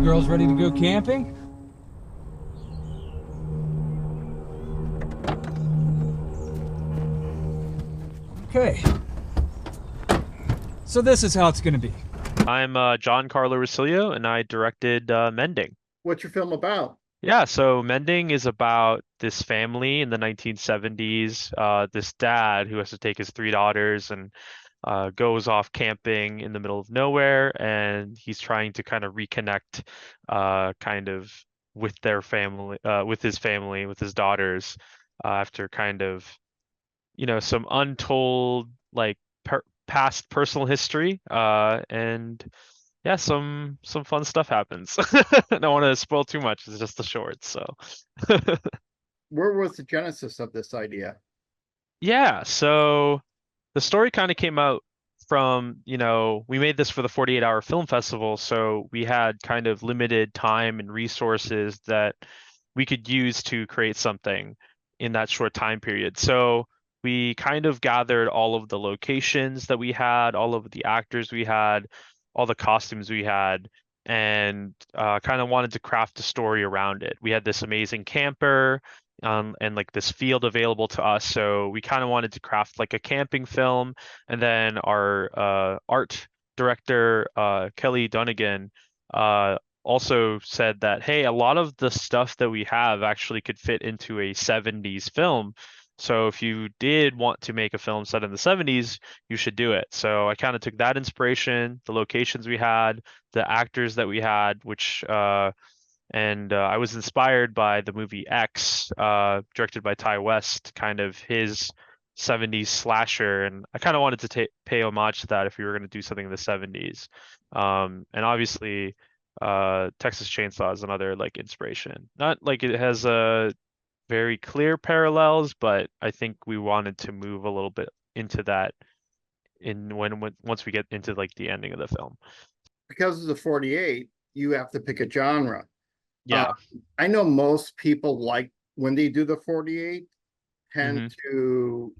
Girls ready to go camping? Okay. So this is how it's gonna be. I'm John Carlo Rosillo, and I directed Mending. What's your film about? Yeah, so Mending is about this family in the 1970s. This dad who has to take his three daughters and goes off camping in the middle of nowhere, and he's trying to kind of reconnect, kind of with their family, with his daughters, after kind of, some untold like past personal history, and yeah, some fun stuff happens. I don't want to spoil too much. It's just the short, so. Where was the genesis of this idea? Yeah, so the story kind of came out from, we made this for the 48-hour film festival, so we had kind of limited time and resources that we could use to create something in that short time period. So we kind of gathered all of the locations that we had, all of the actors we had, all the costumes we had, and kind of wanted to craft a story around it. We had this amazing camper, and like this field available to us. So we kind of wanted to craft like a camping film. And then our art director, Kelly Dunnigan, also said that, hey, a lot of the stuff that we have actually could fit into a 70s film. So if you did want to make a film set in the 70s, you should do it. So I kind of took that inspiration, the locations we had, the actors that we had, which and I was inspired by the movie X, directed by Ty West, kind of his 70s slasher, and I kind of wanted to pay homage to that if we were going to do something in the 70s. And obviously, Texas Chainsaw is another like inspiration. Not like it has a very clear parallels, but I think we wanted to move a little bit into that in when once we get into like the ending of the film. Because of the 48, you have to pick a genre. Uh, Yeah. I know most people like when they do the 48 tend Hmm. to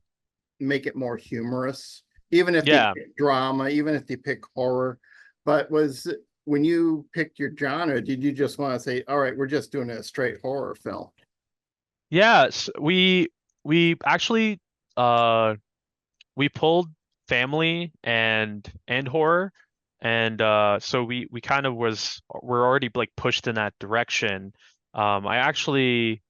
make it more humorous, even if they Yeah. pick drama, even if they pick horror. But when you picked your genre, did you just want to say, all right, we're just doing a straight horror film? Yeah, we actually uh we pulled family and horror, and so we kind of we're already like pushed in that direction. I actually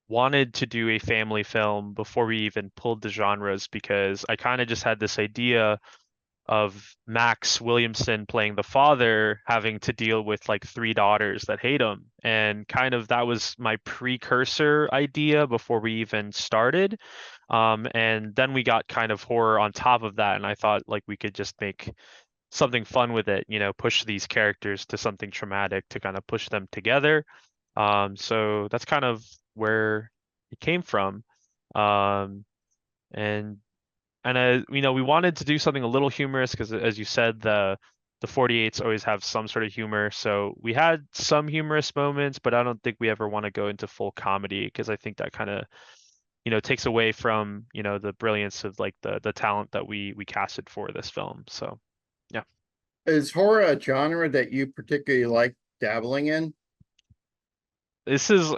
wanted to do a family film before we even pulled the genres because I kind of just had this idea of Max Williamson playing the father having to deal with like three daughters that hate him. And kind of that was my precursor idea before we even started. And then we got kind of horror on top of that. And I thought like we could just make something fun with it, push these characters to something traumatic to kind of push them together. So that's kind of where it came from. Um, and we wanted to do something a little humorous because, as you said, the 48s always have some sort of humor. So we had some humorous moments, but I don't think we ever want to go into full comedy because I think that kind of, takes away from, the brilliance of like the talent that we casted for this film. So yeah. Is horror a genre that you particularly like dabbling in? This is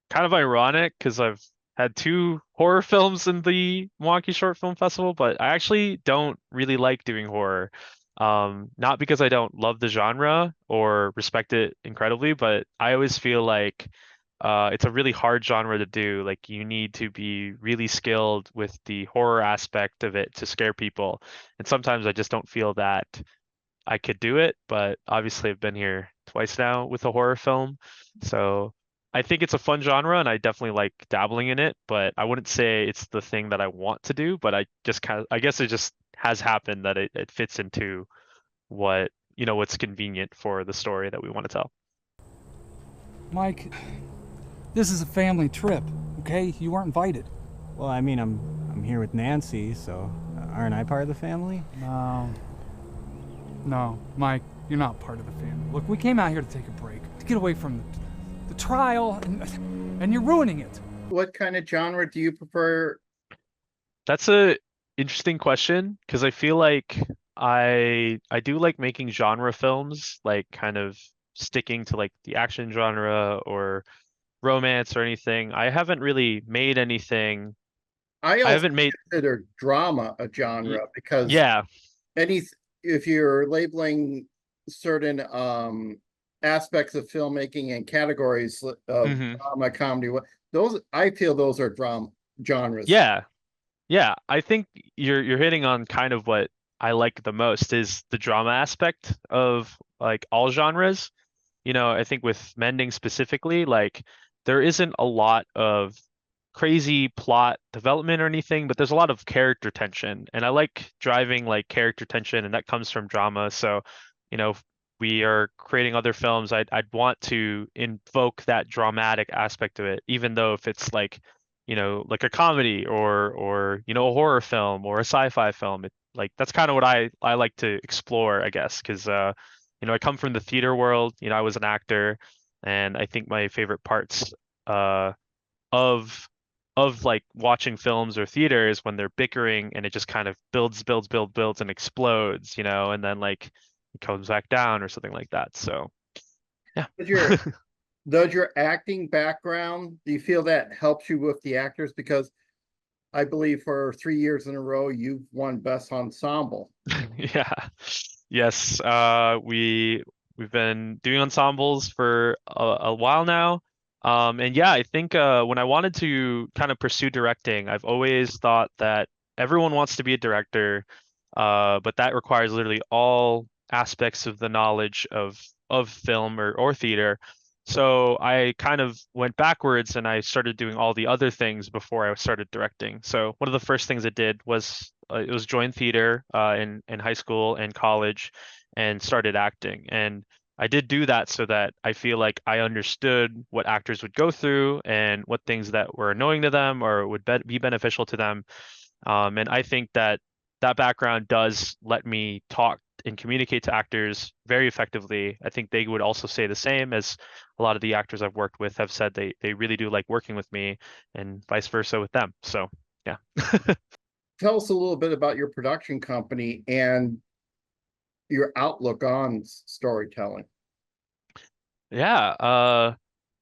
kind of ironic because I've had two horror films in the Milwaukee Short Film Festival, but I actually don't really like doing horror. Not because I don't love the genre or respect it incredibly, but I always feel like it's a really hard genre to do. Like you need to be really skilled with the horror aspect of it to scare people. And sometimes I just don't feel that I could do it, but obviously I've been here twice now with a horror film. So I think it's a fun genre and I definitely like dabbling in it, but I wouldn't say it's the thing that I want to do, but I guess it just has happened that it fits into what's convenient for the story that we want to tell. Mike, this is a family trip, okay? You weren't invited. Well, I mean, I'm here with Nancy, so aren't I part of the family? No. No, Mike, you're not part of the family. Look, we came out here to take a break, to get away from the trial, and you're ruining it. What kind of genre do you prefer? That's a interesting question because I feel like I do like making genre films, like kind of sticking to like the action genre or romance or anything. I haven't really made anything. I I also haven't made. consider drama a genre because Yeah. any if you're labeling certain aspects of filmmaking and categories of Hmm. drama, comedy, those I feel those are drama genres. Yeah. Yeah. I think you're hitting on kind of what I like the most is the drama aspect of like all genres. I think with Mending specifically, like there isn't a lot of crazy plot development or anything, but there's a lot of character tension. And I like driving like character tension, and that comes from drama. So, if we are creating other films, I'd want to invoke that dramatic aspect of it, even though if it's like a comedy or a horror film or a sci-fi film. Like that's kind of what I like to explore, I guess, because I come from the theater world. I was an actor, and I think my favorite parts uh, of like watching films or theater is when they're bickering and it just kind of builds and explodes, and then like it comes back down or something like that. So yeah. Does your does your acting background, do you feel that helps you with the actors? Because I believe for 3 years in a row you've won Best Ensemble. Yeah. Yes. We've been doing ensembles for a while now. And yeah, I think when I wanted to kind of pursue directing, I've always thought that everyone wants to be a director, but that requires literally all aspects of the knowledge of film or theater. So I kind of went backwards and I started doing all the other things before I started directing. So one of the first things I did was it was join theater in high school and college and started acting. And I did do that so that I feel like I understood what actors would go through and what things that were annoying to them or would be beneficial to them. And I think that that background does let me talk and communicate to actors very effectively. I think they would also say the same, as a lot of the actors I've worked with have said they really do like working with me, and vice versa with them. So yeah. Tell us a little bit about your production company and your outlook on storytelling. Yeah,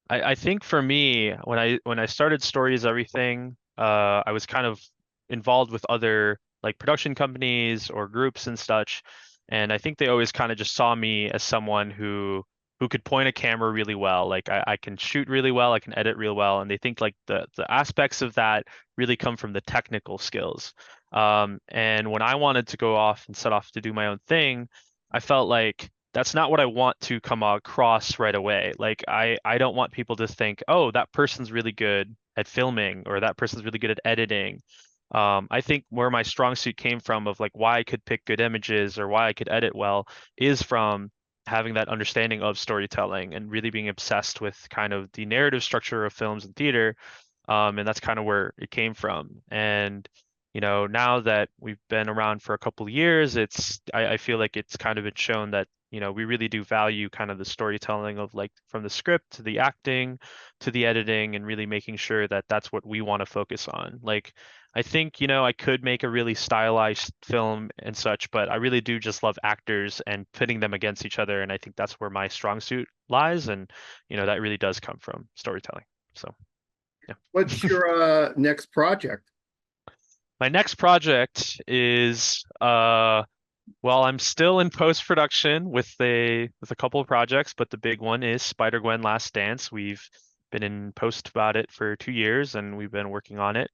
I think for me, when I started Stories Everything, I was kind of involved with other like production companies or groups and such, and I think they always kind of just saw me as someone who could point a camera really well. Like I can shoot really well, I can edit real well, and they think like the aspects of that really come from the technical skills. And when I wanted to go off and set off to do my own thing, I felt like that's not what I want to come across right away. Like I don't want people to think, oh, that person's really good at filming or that person's really good at editing. I think where my strong suit came from of like why I could pick good images or why I could edit well is from having that understanding of storytelling and really being obsessed with kind of the narrative structure of films and theater. And that's kind of where it came from. And now that we've been around for a couple of years, I feel like it's kind of been shown that we really do value kind of the storytelling of like from the script to the acting to the editing, and really making sure that that's what we want to focus on. Like I think I could make a really stylized film and such, but I really do just love actors and pitting them against each other, and I think that's where my strong suit lies, and that really does come from storytelling. So yeah. What's your next project? My next project is well, I'm still in post-production with a couple of projects, but the big one is Spider-Gwen Last Dance. We've been in post about it for 2 years, and we've been working on it.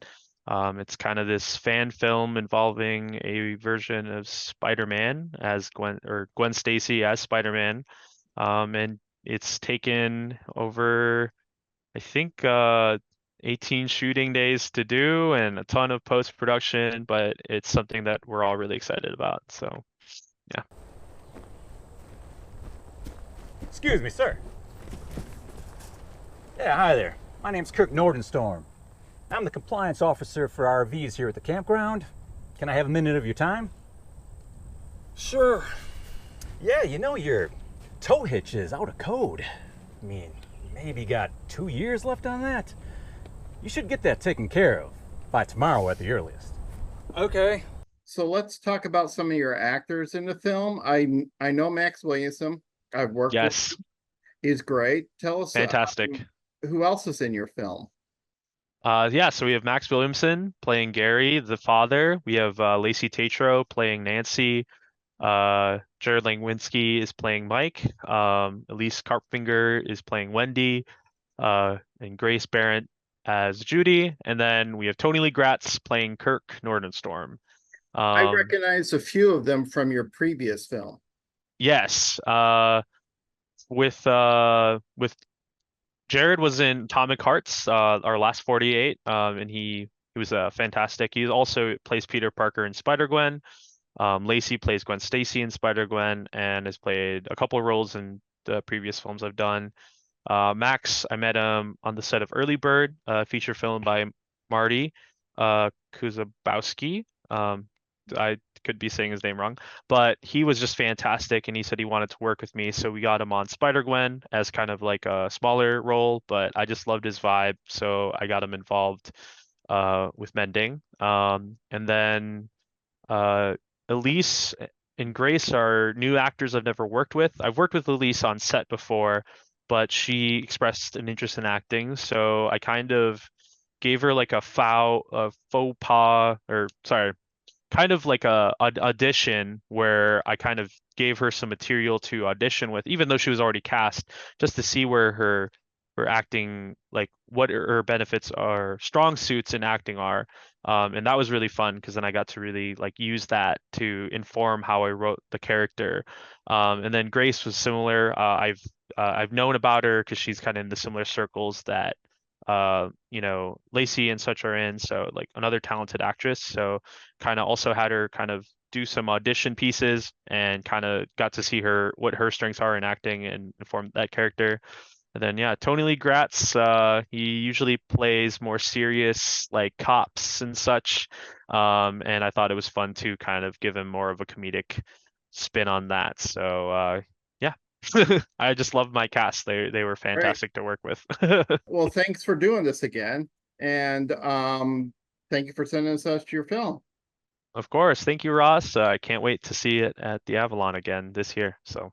It's kind of this fan film involving a version of Spider-Man as Gwen Stacy as Spider-Man. And it's taken over, I think, 18 shooting days to do and a ton of post-production, but it's something that we're all really excited about. So, yeah. Excuse me, sir. Yeah, hi there. My name's Kirk Nordenstorm. I'm the compliance officer for RVs here at the campground. Can I have a minute of your time? Sure. Yeah, your tow hitch is out of code. I mean, maybe got 2 years left on that. You should get that taken care of by tomorrow at the earliest. Okay. So let's talk about some of your actors in the film. I know Max Williamson. I've worked with Yes. He's great. Tell us Fantastic. who else is in your film? Yeah, so we have Max Williamson playing Gary, the father. We have Lacey Tatro playing Nancy. Jared Langwinski is playing Mike. Elise Karpfinger is playing Wendy. And Grace Barrett as Judy. And then we have Tony Lee Gratz playing Kirk Nordenstorm. I recognize a few of them from your previous film. Yes. With Jared was in Atomic Hearts, our last 48, and he was fantastic. He also plays Peter Parker in Spider-Gwen. Lacey plays Gwen Stacy in Spider-Gwen and has played a couple of roles in the previous films I've done. Max, I met him on the set of Early Bird, a feature film by Marty Kuzabowski. I could be saying his name wrong, but he was just fantastic and he said he wanted to work with me. So we got him on Spider-Gwen as kind of like a smaller role, but I just loved his vibe. So I got him involved with Mending. And then Elise and Grace are new actors I've never worked with. I've worked with Elise on set before, but she expressed an interest in acting. So I kind of gave her like a faux pas, or sorry, kind of like a audition where I kind of gave her some material to audition with, even though she was already cast, just to see where her acting, like what her benefits are, strong suits in acting are. And that was really fun because then I got to really like use that to inform how I wrote the character. And then Grace was similar. I've known about her because she's kind of in the similar circles that Lacey and such are in, so like another talented actress. So kind of also had her kind of do some audition pieces and kind of got to see what her strengths are in acting and inform that character. And then yeah, Tony Lee Gratz, he usually plays more serious like cops and such. And I thought it was fun to kind of give him more of a comedic spin on that. So yeah. I just loved my cast. They were fantastic to work with. Well, thanks for doing this again. And thank you for sending us to your film. Of course. Thank you, Ross. I can't wait to see it at the Avalon again this year. So